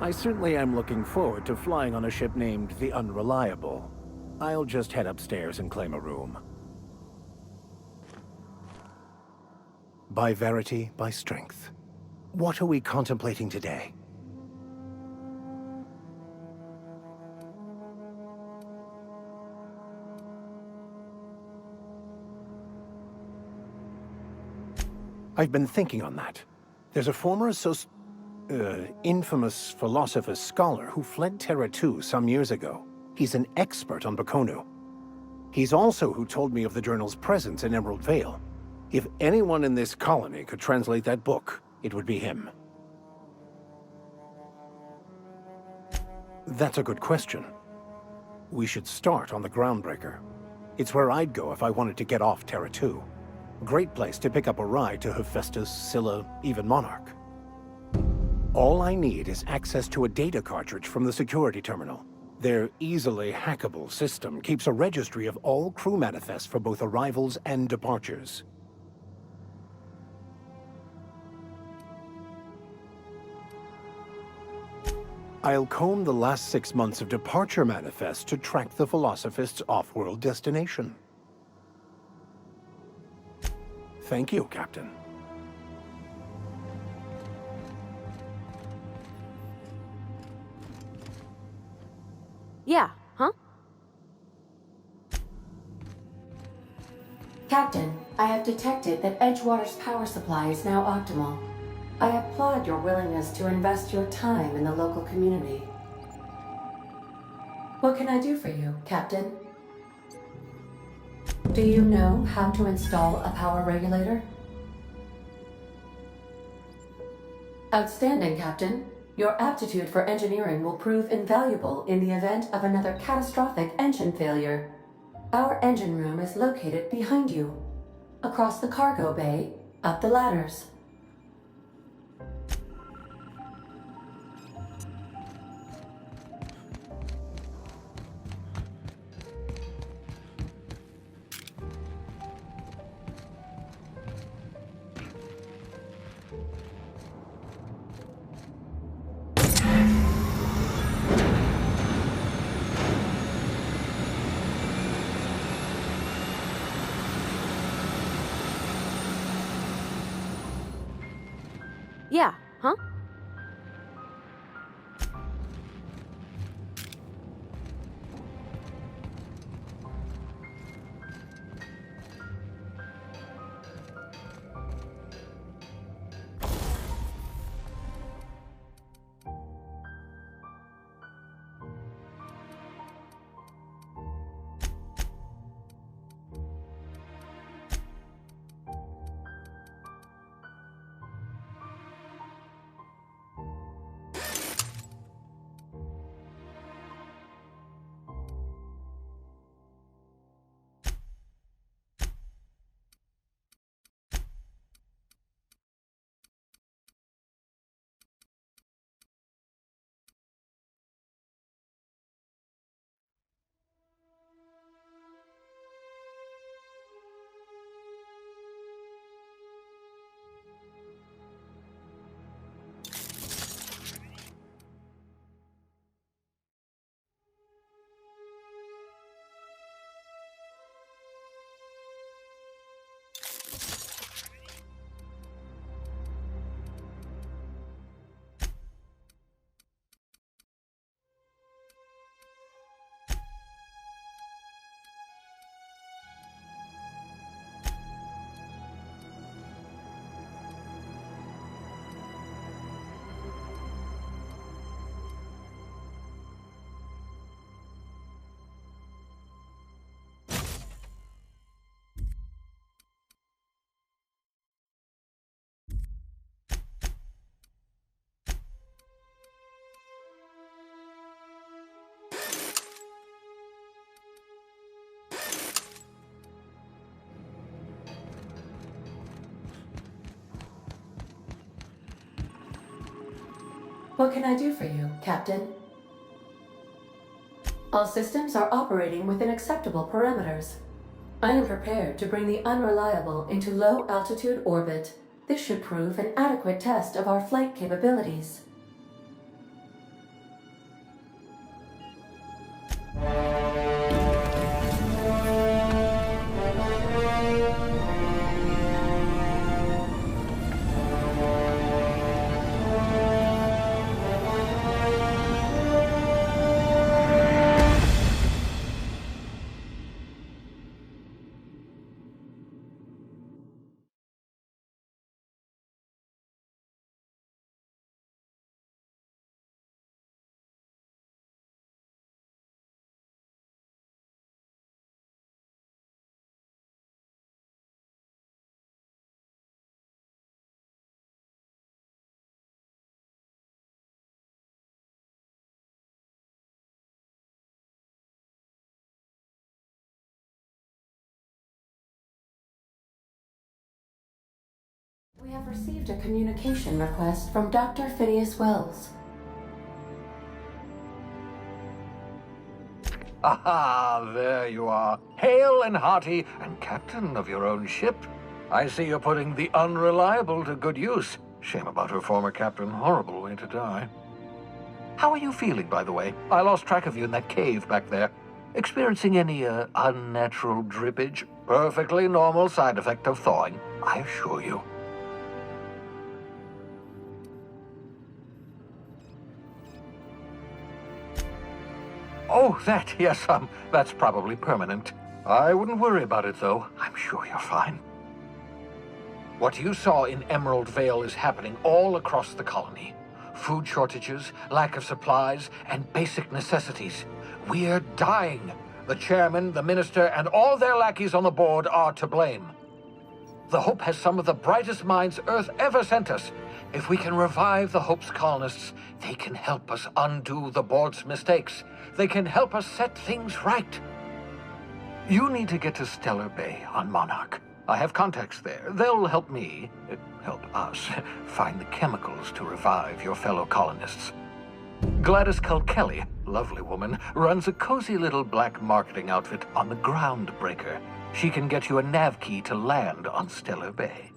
I certainly am looking forward to flying on a ship named the Unreliable. I'll just head upstairs and claim a room. By verity, by strength. What are we contemplating today? I've been thinking on that. There's a former infamous philosopher scholar who fled Terra 2 some years ago. He's an expert on Bakonu. He's also who told me of the journal's presence in Emerald Vale. If anyone in this colony could translate that book, it would be him. That's a good question. We should start on the Groundbreaker. It's where I'd go if I wanted to get off Terra 2. Great place to pick up a ride to Hephaestus, Scylla, even Monarch. All I need is access to a data cartridge from the security terminal. Their easily hackable system keeps a registry of all crew manifests for both arrivals and departures. I'll comb the last 6 months of departure manifests to track the Philosophist's off-world destination. Thank you, Captain. Yeah, huh? Captain, I have detected that Edgewater's power supply is now optimal. I applaud your willingness to invest your time in the local community. What can I do for you, Captain? Do you know how to install a power regulator? Outstanding, Captain. Your aptitude for engineering will prove invaluable in the event of another catastrophic engine failure. Our engine room is located behind you, across the cargo bay, up the ladders. Yeah, huh? What can I do for you, Captain? All systems are operating within acceptable parameters. I am prepared to bring the Unreliable into low-altitude orbit. This should prove an adequate test of our flight capabilities. We have received a communication request from Dr. Phineas Wells. Aha, there you are. Hale and hearty, and captain of your own ship. I see you're putting the unreliable to good use. Shame about her former captain. Horrible way to die. How are you feeling, by the way? I lost track of you in that cave back there. Experiencing any, unnatural drippage? Perfectly normal side effect of thawing, I assure you. Oh, that, yes, that's probably permanent. I wouldn't worry about it, though. I'm sure you're fine. What you saw in Emerald Vale is happening all across the colony. Food shortages, lack of supplies, and basic necessities. We're dying. The chairman, the minister, and all their lackeys on the board are to blame. The Hope has some of the brightest minds Earth ever sent us. If we can revive the Hope's colonists, they can help us undo the board's mistakes. They can help us set things right. You need to get to Stellar Bay on Monarch. I have contacts there. They'll help me, help us, find the chemicals to revive your fellow colonists. Gladys Culkelly, lovely woman, runs a cozy little black marketing outfit on the Groundbreaker. She can get you a nav key to land on Stellar Bay.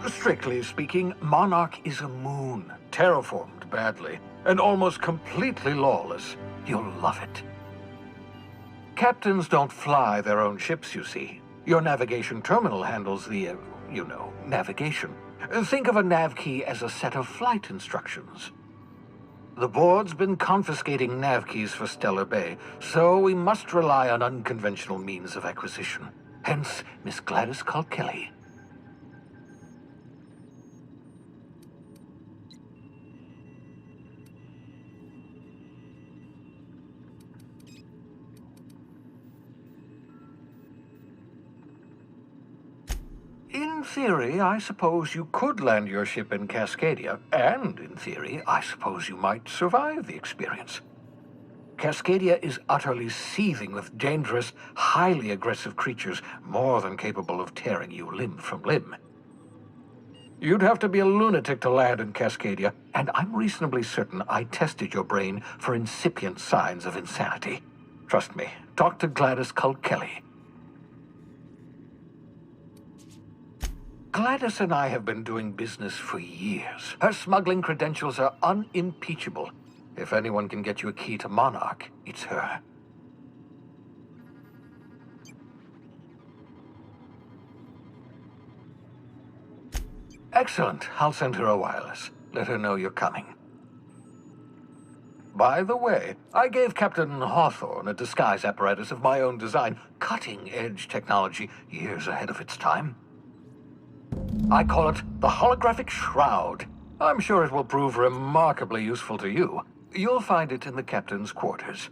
Strictly speaking, Monarch is a moon, terraformed badly, and almost completely lawless. You'll love it. Captains don't fly their own ships, you see. Your navigation terminal handles the, navigation. Think of a nav key as a set of flight instructions. The board's been confiscating nav keys for Stellar Bay, so we must rely on unconventional means of acquisition. Hence, Miss Gladys Culkelly. In theory, I suppose you could land your ship in Cascadia, and in theory, I suppose you might survive the experience. Cascadia is utterly seething with dangerous, highly aggressive creatures, more than capable of tearing you limb from limb. You'd have to be a lunatic to land in Cascadia, and I'm reasonably certain I tested your brain for incipient signs of insanity. Trust me, talk to Gladys Culkelly. Gladys and I have been doing business for years. Her smuggling credentials are unimpeachable. If anyone can get you a key to Monarch, it's her. Excellent. I'll send her a wireless. Let her know you're coming. By the way, I gave Captain Hawthorne a disguise apparatus of my own design, cutting-edge technology, years ahead of its time. I call it the holographic shroud. I'm sure it will prove remarkably useful to you. You'll find it in the captain's quarters.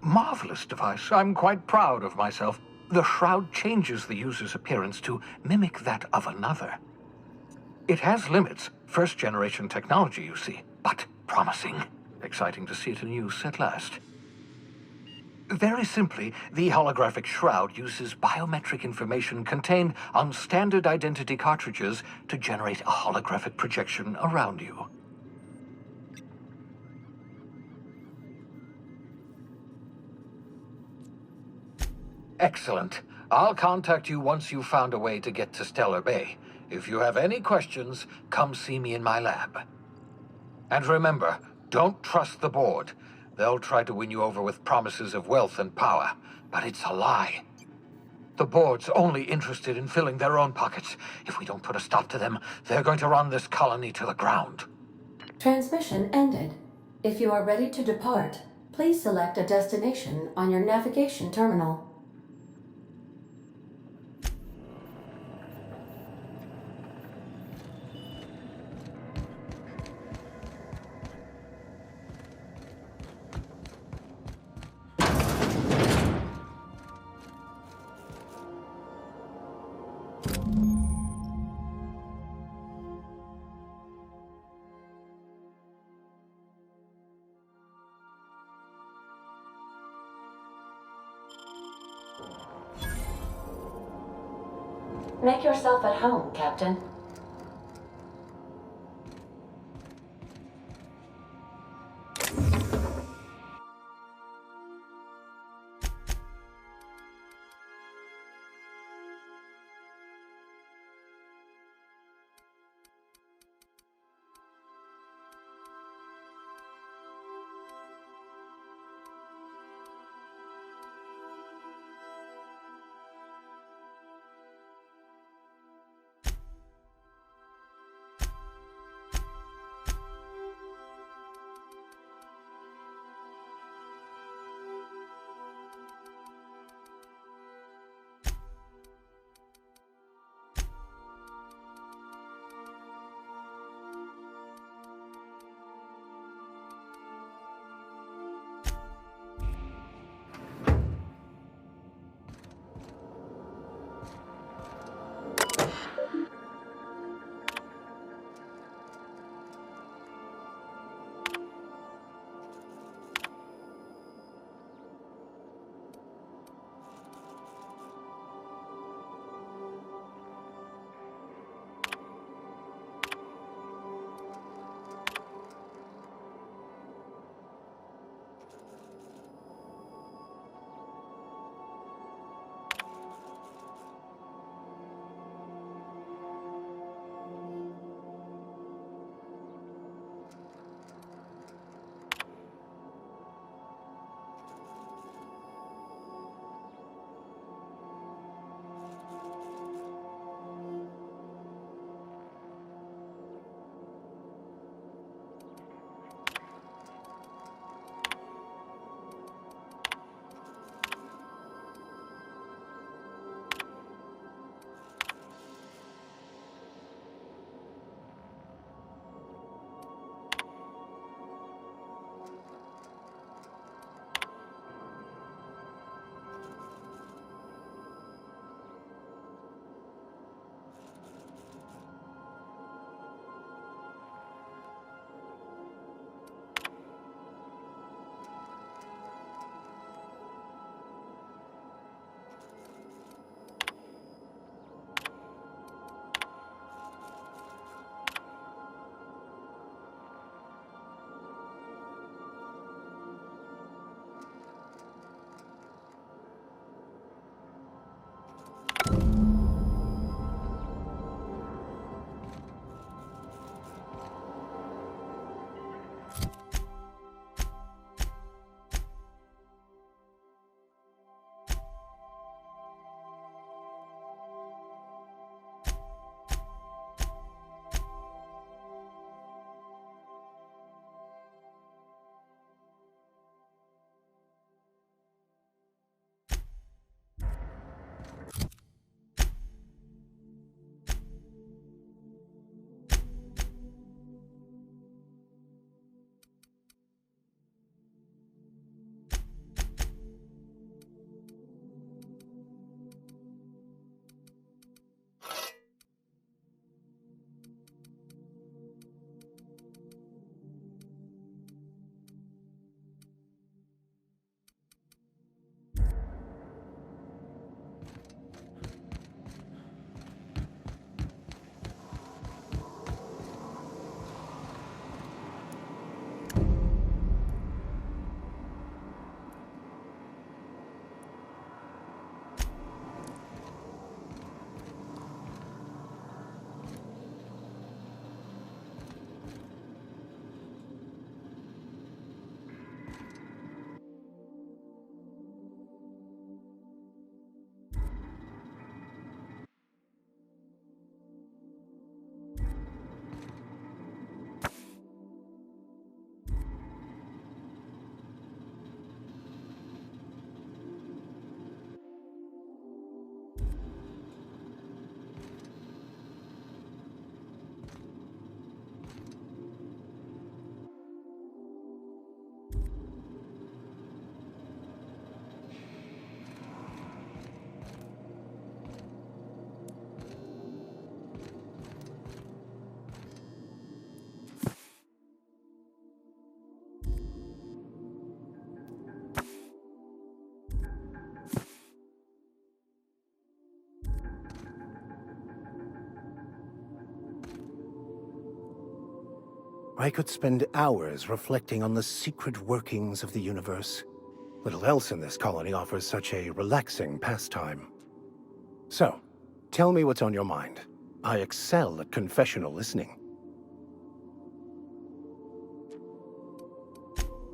Marvelous device. I'm quite proud of myself. The shroud changes the user's appearance to mimic that of another. It has limits. First-generation technology, you see, but promising. Exciting to see it in use at last. Very simply, the holographic shroud uses biometric information contained on standard identity cartridges to generate a holographic projection around you. Excellent. I'll contact you once you've found a way to get to Stellar Bay. If you have any questions, come see me in my lab. And remember, don't trust the board. They'll try to win you over with promises of wealth and power, but it's a lie. The board's only interested in filling their own pockets. If we don't put a stop to them, they're going to run this colony to the ground. Transmission ended. If you are ready to depart, please select a destination on your navigation terminal. Make yourself at home, Captain. I could spend hours reflecting on the secret workings of the universe. Little else in this colony offers such a relaxing pastime. So, tell me what's on your mind. I excel at confessional listening.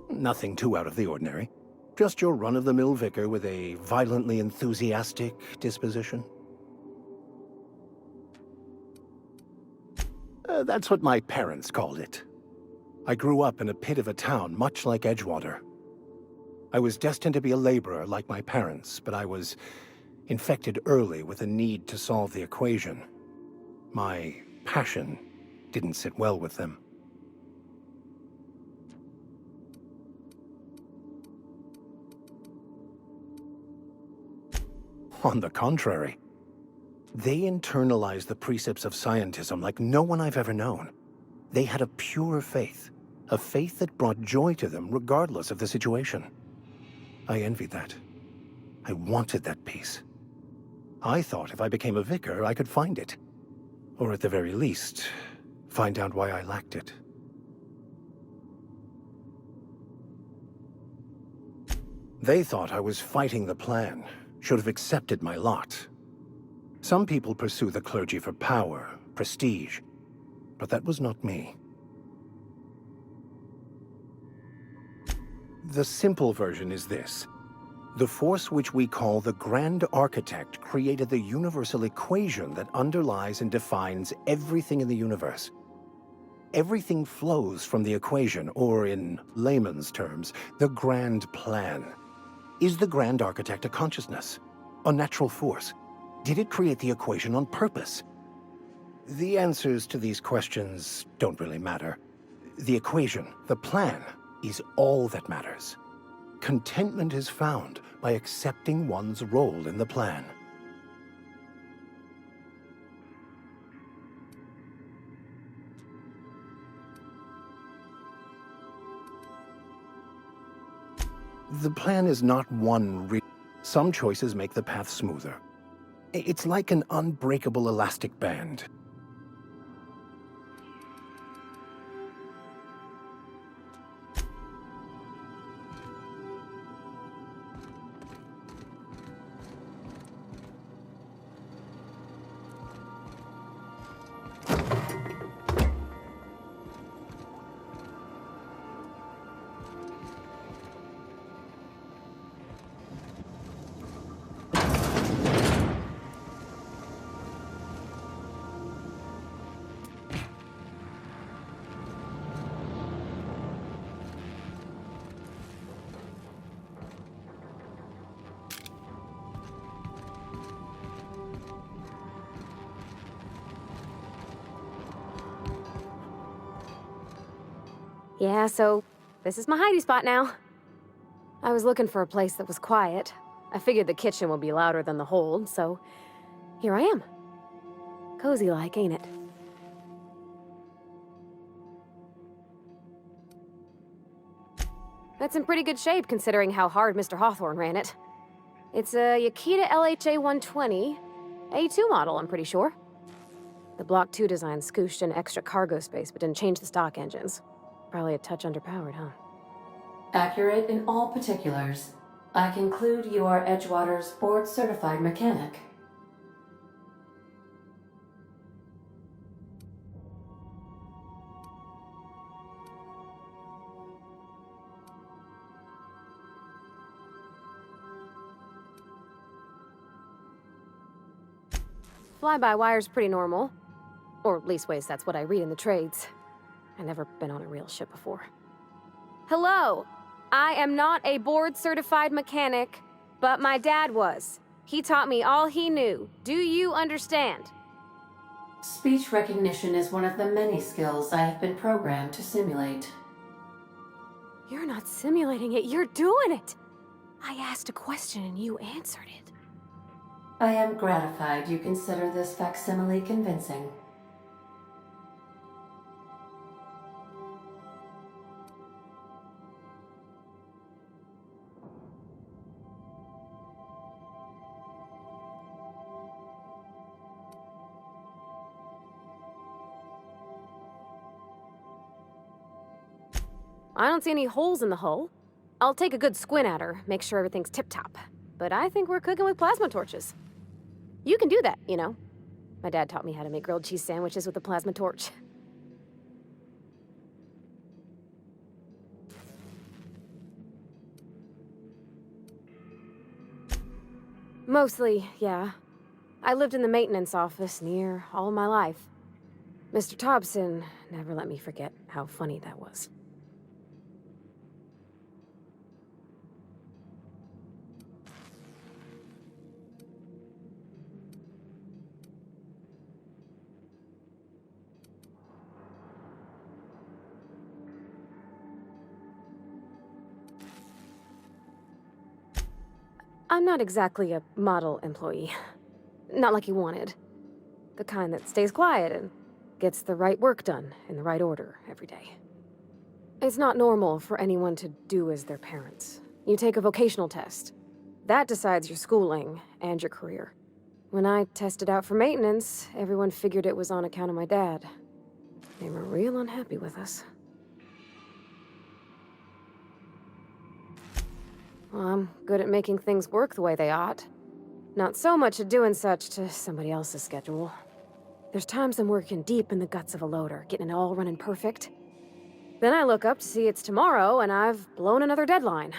Nothing too out of the ordinary. Just your run-of-the-mill vicar with a violently enthusiastic disposition. That's what my parents called it. I grew up in a pit of a town much like Edgewater. I was destined to be a laborer like my parents, but I was infected early with a need to solve the equation. My passion didn't sit well with them. On the contrary, they internalized the precepts of scientism like no one I've ever known. They had a pure faith, a faith that brought joy to them regardless of the situation. I envied that. I wanted that peace. I thought if I became a vicar, I could find it. Or at the very least, find out why I lacked it. They thought I was fighting the plan, should have accepted my lot. Some people pursue the clergy for power, prestige, but that was not me. The simple version is this. The force which we call the Grand Architect created the universal equation that underlies and defines everything in the universe. Everything flows from the equation, or in layman's terms, the grand plan. Is the Grand Architect a consciousness? A natural force? Did it create the equation on purpose? The answers to these questions don't really matter. The equation, the plan, is all that matters. Contentment is found by accepting one's role in the plan. The plan is not one Some choices make the path smoother. It's like an unbreakable elastic band. Yeah, so this is my hidey spot now. I was looking for a place that was quiet. I figured the kitchen would be louder than the hold, so here I am. Cozy-like, ain't it? That's in pretty good shape considering how hard Mr. Hawthorne ran it. It's a Yakita LHA 120, A2 model, I'm pretty sure. The Block 2 design scooshed in extra cargo space but didn't change the stock engines. Probably a touch underpowered, huh? Accurate in all particulars. I conclude you are Edgewater's board-certified mechanic. Fly-by-wire's pretty normal. Or leastways, that's what I read in the trades. I've never been on a real ship before. Hello! I am not a board-certified mechanic, but my dad was. He taught me all he knew. Do you understand? Speech recognition is one of the many skills I have been programmed to simulate. You're not simulating it, you're doing it! I asked a question and you answered it. I am gratified you consider this facsimile convincing. I don't see any holes in the hull. I'll take a good squint at her, make sure everything's tip-top. But I think we're cooking with plasma torches. You can do that, you know. My dad taught me how to make grilled cheese sandwiches with a plasma torch. Mostly, yeah. I lived in the maintenance office near all my life. Mr. Thompson never let me forget how funny that was. I'm not exactly a model employee. Not like you wanted. The kind that stays quiet and gets the right work done in the right order every day. It's not normal for anyone to do as their parents. You take a vocational test. That decides your schooling and your career. When I tested out for maintenance, everyone figured it was on account of my dad. They were real unhappy with us. Well, I'm good at making things work the way they ought. Not so much at doing such to somebody else's schedule. There's times I'm working deep in the guts of a loader, getting it all running perfect. Then I look up to see it's tomorrow, and I've blown another deadline.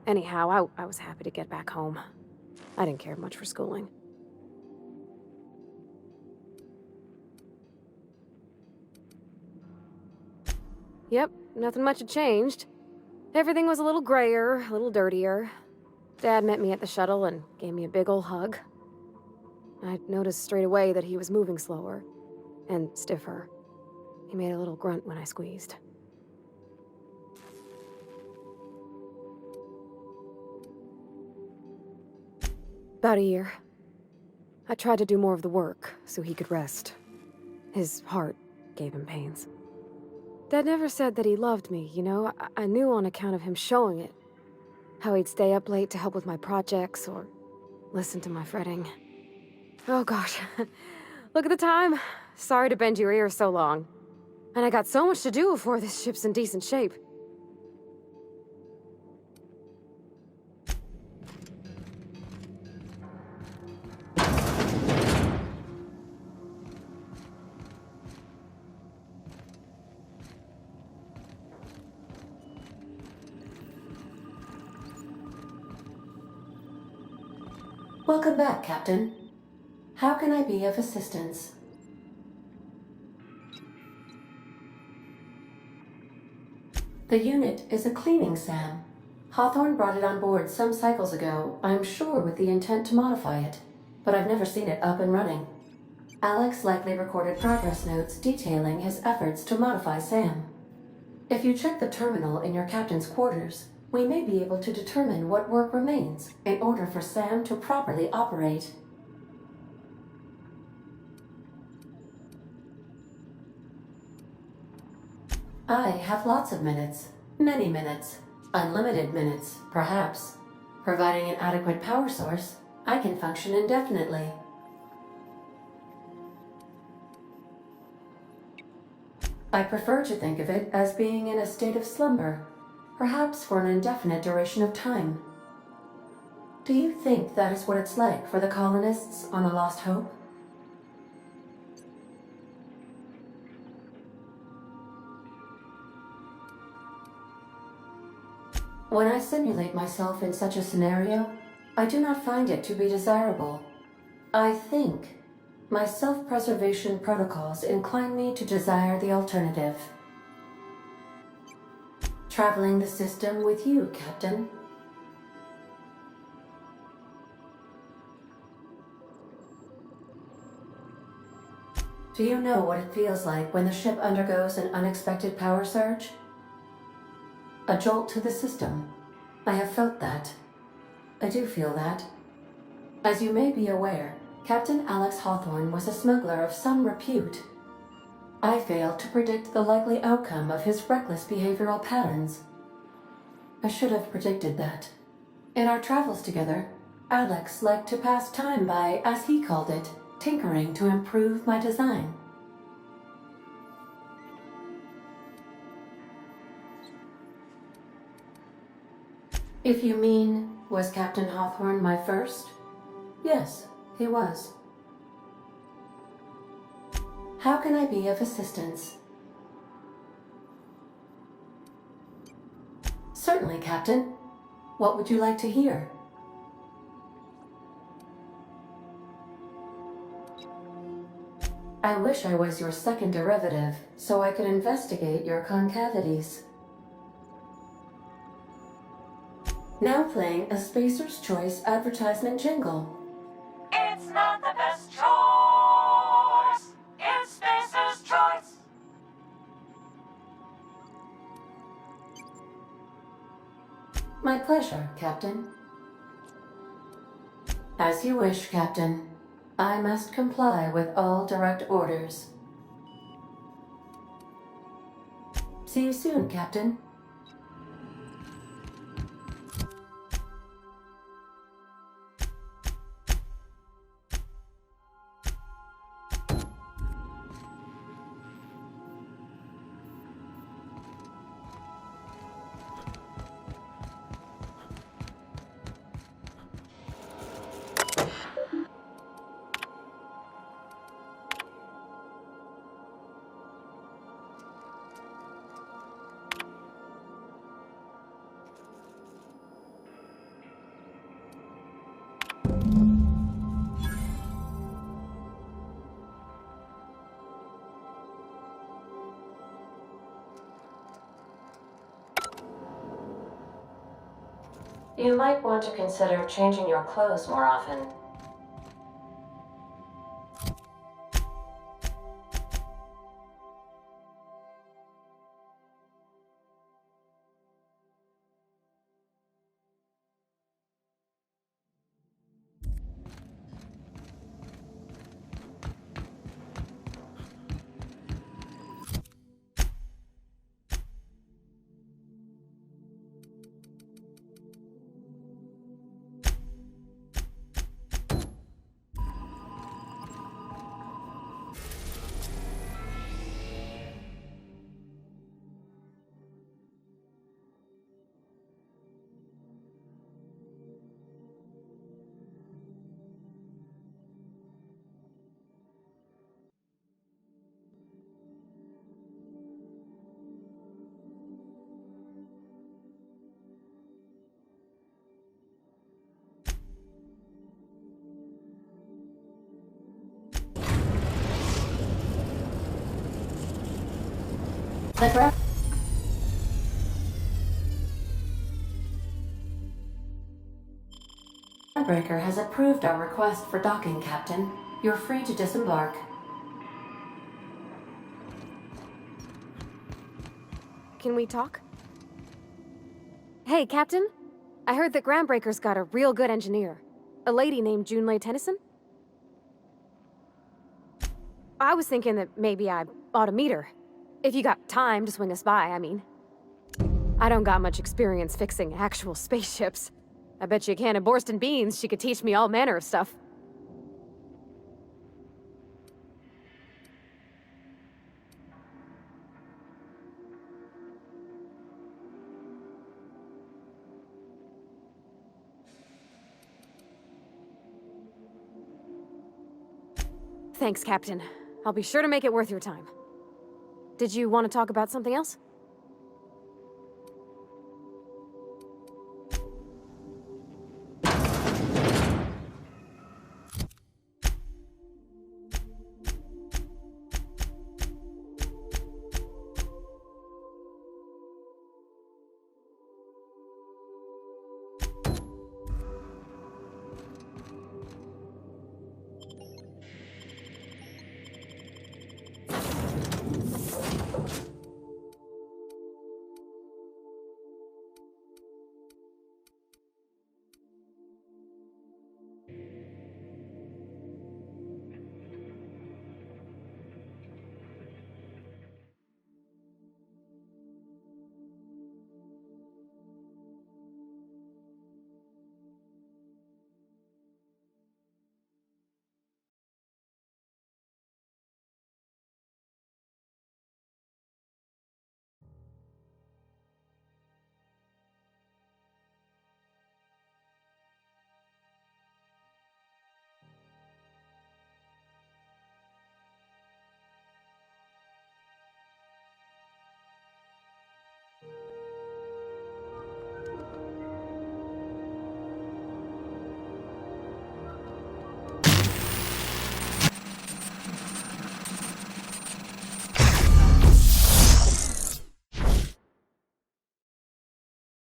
Anyhow, I was happy to get back home. I didn't care much for schooling. Yep, nothing much had changed. Everything was a little grayer, a little dirtier. Dad met me at the shuttle and gave me a big ol' hug. I noticed straight away that he was moving slower and stiffer. He made a little grunt when I squeezed. About a year. I tried to do more of the work so he could rest. His heart gave him pains. Dad never said that he loved me, you know? I knew on account of him showing it. How he'd stay up late to help with my projects or listen to my fretting. Oh gosh, look at the time. Sorry to bend your ear so long. And I got so much to do before this ship's in decent shape. Welcome back, Captain. How can I be of assistance? The unit is a cleaning SAM. Hawthorne brought it on board some cycles ago, I'm sure with the intent to modify it, but I've never seen it up and running. Alex likely recorded progress notes detailing his efforts to modify SAM. If you check the terminal in your captain's quarters, we may be able to determine what work remains in order for SAM to properly operate. I have lots of minutes. Many minutes. Unlimited minutes, perhaps. Providing an adequate power source, I can function indefinitely. I prefer to think of it as being in a state of slumber, perhaps for an indefinite duration of time. Do you think that is what it's like for the colonists on the Lost Hope? When I simulate myself in such a scenario, I do not find it to be desirable. I think my self-preservation protocols incline me to desire the alternative. Traveling the system with you, Captain. Do you know what it feels like when the ship undergoes an unexpected power surge? A jolt to the system. I have felt that. I do feel that. As you may be aware, Captain Alex Hawthorne was a smuggler of some repute. I failed to predict the likely outcome of his reckless behavioral patterns. I should have predicted that. In our travels together, Alex liked to pass time by, as he called it, tinkering to improve my design. If you mean, was Captain Hawthorne my first? Yes, he was. How can I be of assistance? Certainly, Captain. What would you like to hear? I wish I was your second derivative, so I could investigate your concavities. Now playing a Spacer's Choice advertisement jingle. It's not the best choice. It's Spacer's Choice. My pleasure, Captain. As you wish, Captain. I must comply with all direct orders. See you soon, Captain. You might want to consider changing your clothes more often. The groundbreaker has approved our request for docking, Captain. You're free to disembark. Can we talk? Hey, Captain. I heard that Groundbreaker's got a real good engineer. A lady named Junlei Tennyson. I was thinking that maybe I ought to meet her. If you got time to swing us by, I mean. I don't got much experience fixing actual spaceships. I bet you a can of Borston beans she could teach me all manner of stuff. Thanks, Captain. I'll be sure to make it worth your time. Did you want to talk about something else?